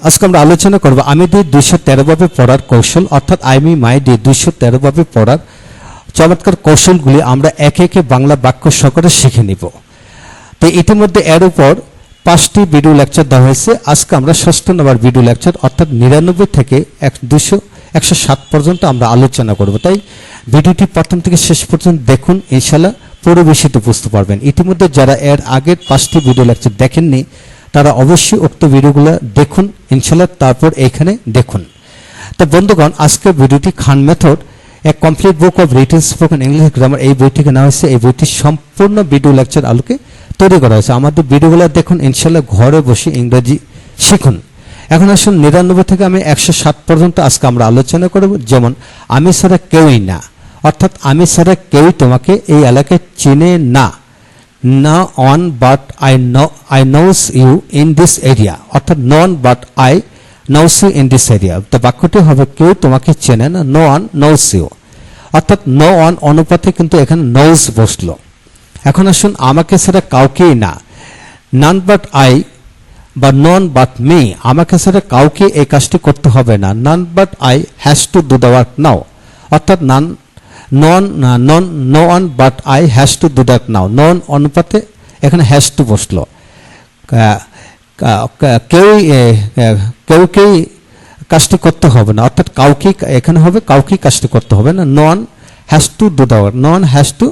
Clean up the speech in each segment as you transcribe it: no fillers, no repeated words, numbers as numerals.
আজকে আমরা আলোচনা করব আমি দিয়ে 213 ভাবে পড়ার কৌশল অর্থাৎ আমি মাই দিয়ে 213 ভাবে পড়ার চমৎকার কৌশলগুলি আমরা একে একে বাংলা বাক্য সহকারে শিখে নিব। তো ইতিমধ্যে এর উপর 5টি ভিডিও লেকচার দেওয়া হয়েছে। আজকে আমরা 6ষ্ঠ নম্বর ভিডিও লেকচার অর্থাৎ 99 থেকে 107 পর্যন্ত আমরা আলোচনা করব। তাই ভিডিওটি প্রথম থেকে শেষ পর্যন্ত দেখুন, ইনশাআল্লাহ পুরো বিষয়টি বুঝতে পারবেন। ইতিমধ্যে যারা এর আগের 5টি ভিডিও লেকচার দেখেননি তারা অবশ্যই উক্ত ভিডিওগুলো দেখুন, ইনশাআল্লাহ তারপর এখানে দেখুন। তো বন্ধুগণ, আজকের ভিডিওটি Khan method a complete book of written spoken English grammar এই বইটিকে নেওয়া হয়েছে। এই বইটি সম্পূর্ণ ভিডিও লেকচার আলোকে তৈরি করা হয়েছে। আমাদের ভিডিওগুলো দেখুন, ইনশাআল্লাহ ঘরে বসে ইংরেজি শিখুন। এখন আসুন 99 থেকে আমি 107 পর্যন্ত আজকে আমরা আলোচনা করব। যেমন আমি ছাড়া কেউই না, অর্থাৎ আমি ছাড়া কেউই তোমাকে এই এলাকায় চিনে না। No one but I knows you in this area, অর্থাৎ no one but I knows you in this area। তো বাক্যটি হবে কেউ তোমাকে চেনে না, no one knows you, অর্থাৎ no one অনুপাতে কিন্তু এখানে knows বসলো। এখন আসুন আমাকে ছাড়া কাউকেই না, none but I বা none but me, আমাকে ছাড়া কাউকে এই কাজটি করতে হবে না। none but I has to do the work now, অর্থাৎ no one but I has to do that now, none অনুপাতে এখানে has to বসলো। কেউকেই কাজটি করতে হবে না, অর্থাৎ কাউকে এখানে হবে কাউকেই কাজটি করতে হবে না। no one has to do the work, no one has to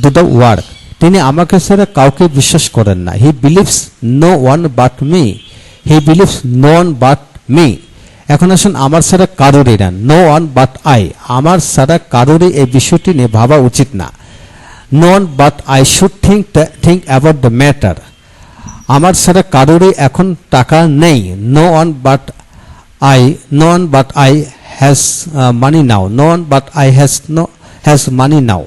do the work। তিনি আমাকে ছাড়া কাউকে বিশ্বাস করেন না। he believes no one but me, he believes no one but me। এখন আসুন আমার ছাড়া কারোরই না, no one but I, আমার ছাড়া কারোরই এই বিষয়টি নিয়ে ভাবা উচিত না। no one but I should think about the matter, আমার ছাড়া কারোরই এখন টাকা নেই। no one but I has money now, no one but I has money now।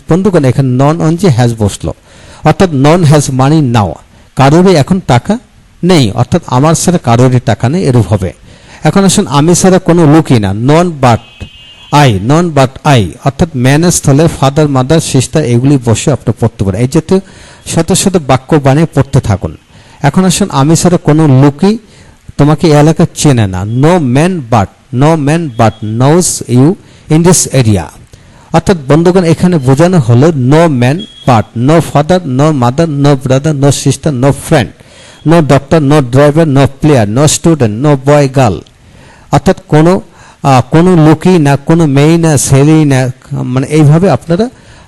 বন্ধুগণ, এখানে নন যে হ্যাজ বসলো, অর্থাৎ নন হ্যাজ মানি নাও, কারোরই এখন টাকা নেই, অর্থাৎ আমার ছাড়া কারোরই টাকা নেই, এরূপ হবে। এখন আসুন আমি ছাড়া কোনো লোকই না, নন বাট আই, অর্থাৎ ম্যানের স্থলে ফাদার মাদার সিস্টার এগুলি বসে আপনি পড়তে পারেন। এই জাতীয় শত শত বাক্য বানিয়ে পড়তে থাকুন। এখন আসুন আমি ছাড়া কোনো লোকই তোমাকে এই এলাকা চেনে না, no man but knows you in this area. অর্থাৎ বন্ধুগণ, এখানে বোঝানো হলো no man but, no father, no mother, no brother, no sister, no friend, no doctor, no driver, no player, no student, no boy girl. অর্থাৎ কোনো লোকই না, কোনো মেয়ে না, ছেলেই না, মানে এইভাবে আপনারা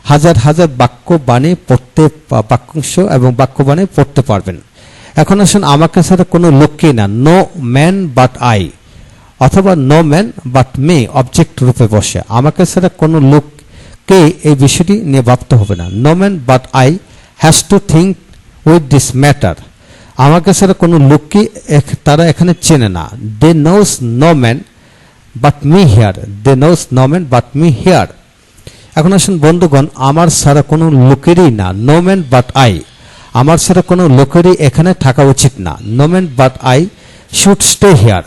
হাজার হাজার বাক্য বানিয়ে পড়তে, বাক্যাংশ এবং বাক্য বানিয়ে পড়তে পারবেন। এখন আসুন আমাকে ছাড়া কোনো লোকই না, নো ম্যান বাট আই, অথবা no man but may object রূপে বসে, আমাকে ছাড়া কোনো লোককে এই বিষয়টি নিয়ে ভাবতে হবে না। No man but I has to think with this matter, আমাকে ছাড়া কোনো লোককে তারা এখানে চেনে না। They knows no man but me here, they knows no man but me here. এখন আসুন বন্ধুগণ, আমার ছাড়া কোনো লোকেরই না, নো ম্যান বাট আই, আমার ছাড়া কোনো লোকেরই এখানে থাকা উচিত না। No man but I should stay here,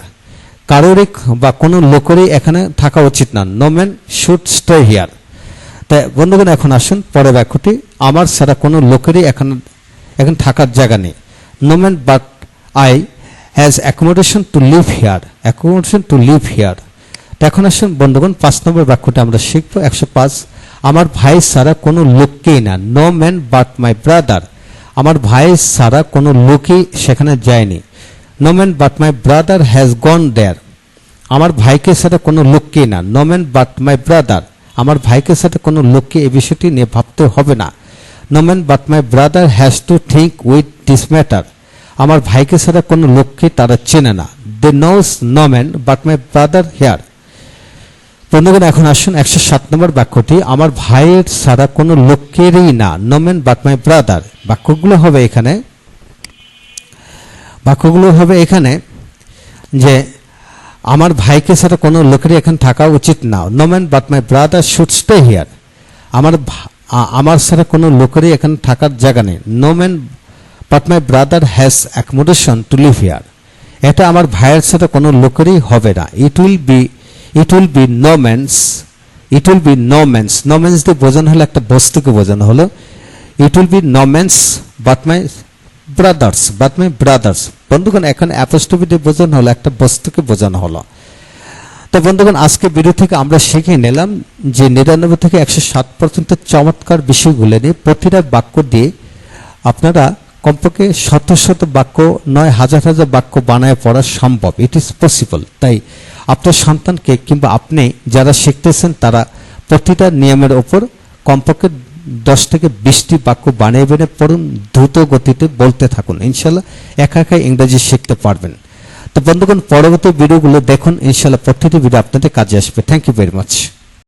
কারোরই বা কোনো লোকেরই এখানে থাকা উচিত না, no man should stay here. তাই বন্ধুগণ, এখন আসুন পরের বাক্যটি, আমার ছাড়া কোনো লোকেরই এখানে থাকার জায়গা নেই। No man but I has accommodation to live here, accommodation to live here। এখন আসুন বন্ধুগণ 5 নম্বর বাক্যটা আমরা শিখব। 105, আমার ভাই ছাড়া কোনো লোককেই না, no man but my brother, আমার ভাই ছাড়া কোনো লোকই সেখানে যায়নি। no man but my brother has gone there, আমার ভাইকে ছাড়া কোনো লোককেই না। no man but my brother, আমার ভাইকে ছাড়া কোনো লোককে এই বিষয়টি নিয়ে ভাবতে হবে না। no man but my brother has to think with this matter, আমার ভাইকে ছাড়া কোনো লোককে তারা চেনে না। they knows no man but my brother here। বন্ধুগণ, এখন আসুন 107 নম্বর বাক্যটি, আমার ভাইয়ের ছাড়া কোনো লোকেরই না, no man but my brother। বাক্যগুলো হবে এখানে যে আমার ভাইকে ছাড়া কোনো লোকেরই এখানে থাকা উচিত না। no man but my brother should stay here, আমার ছাড়া কোনো লোকেরই এখানে থাকার জায়গা নেই। no man but my brother has accommodation to live here, এটা আমার ভাইয়ের ছাড়া কোনো লোকেরই হবে না। it will be no man's, no man's দিয়ে বোঝানো হলো একটা বস্তুকে বোঝানো হলো। it will be no man's but my brothers, বন্ধুগণ এখন অ্যাপোস্ট্রফি দিয়ে বোঝানো হলো একটা বস্তুকে বোঝানো হলো। তো বন্ধুগণ আজকে ভিডিও থেকে আমরা শিখে নিলাম যে 99 থেকে 107% চমৎকার বিষয়গুলো নিয়ে প্রতিটা বাক্য দিয়ে আপনারা কমপক্ষে শত শত বাক্য নয় হাজার হাজার বাক্য বানায় পড়া সম্ভব, ইট ইজ পসিবল। তাই আপনার সন্তানকে কিংবা আপনি যারা শিখতেছেন তারা প্রতিটা নিয়মের ওপর কমপক্ষে 10 থেকে 20টি বাক্য বানিয়ে বেনে পড়ুন, দ্রুত গতিতে বলতে থাকুন, ইনশাল্লাহ একা একা ইংরেজি শিখতে পারবেন। তো বন্ধুগণ পরবর্তী ভিডিওগুলো দেখুন, ইনশাল্লাহ প্রতিটি ভিডিও আপনাদের কাজে আসবে। Thank you very much.